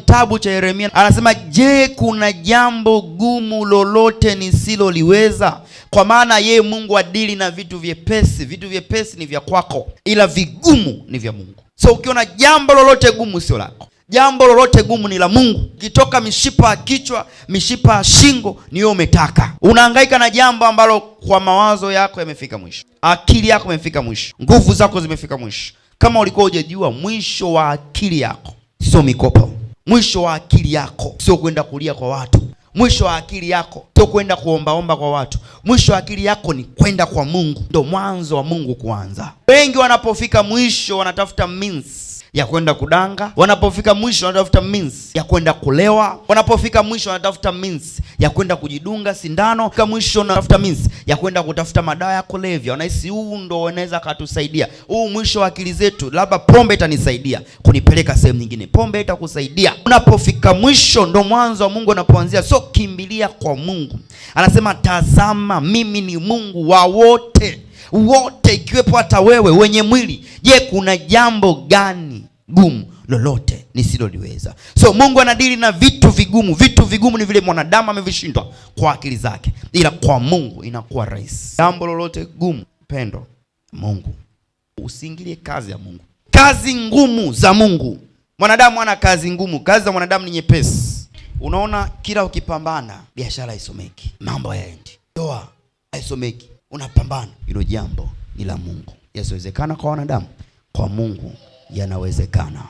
Kitabu cha Yeremia anasema, je, kuna jambo gumu lolote nisiloliweza? Kwa maana yeye Mungu adili na vitu vyepesi. Vitu vyepesi ni vya kwako, ila vigumu ni vya Mungu. So ukiona jambo lolote gumu sio lako. Jambo lolote gumu ni la Mungu. Kitoka mishipa ya kichwa, mishipa ya shingo, ni wewe umetaka. Unahangaika na jambo ambalo kwa mawazo yako yamefika mwisho. Akili yako imefika mwisho. Nguvu zako zimefika mwisho. Kama ulikuwa hujajua, mwisho wa akili yako sio mikopo. Mwisho wa akili yako sio kwenda kulia kwa watu. Mwisho wa akili yako sio kwenda kuombaomba kwa watu. Mwisho wa akili yako ni kwenda kwa Mungu. Ndio mwanzo wa Mungu kuanza. Wengi wanapofika mwisho wanatafuta means ya kwenda kudanga. Wanapofika mwisho wanatafuta means ya kwenda kulewa. Wanapofika mwisho wanatafuta means ya kwenda kujidunga sindano. Kwa mwisho wanatafuta means ya kwenda kutafuta madawa ya kulevya. Wanahisi huu ndo unaweza kutusaidia. Huu mwisho wa akili zetu, labda pombe itanisaidia kunipeleka sehemu nyingine. Pombe itakusaidia. Unapofika mwisho ndo mwanzo wa Mungu unapoanzia. So kimbilia kwa Mungu. Anasema, tazama mimi ni Mungu wa wote. Wote, ikiwepo hata wewe wenye mwili. Je, kuna jambo gani gumu lolote nisiloliweza? So Mungu anadili na vitu vigumu. Vitu vigumu ni vile mwanadamu amevishindwa kwa akili zake, ila kwa Mungu inakuwa rahisi. Jambo lolote gumu, pendo Mungu, usiingilie kazi ya Mungu. Kazi ngumu za Mungu. Mwanadamu ana kazi ngumu. Kazi za mwanadamu ni nyepesi. Unaona, kila ukipambana biashara haisomeki, mambo hayaendi, ndoa haisomeki, unapambana. Hilo jambo ni la Mungu. Yasiwezekana kwa wanadamu, kwa Mungu yanawezekana.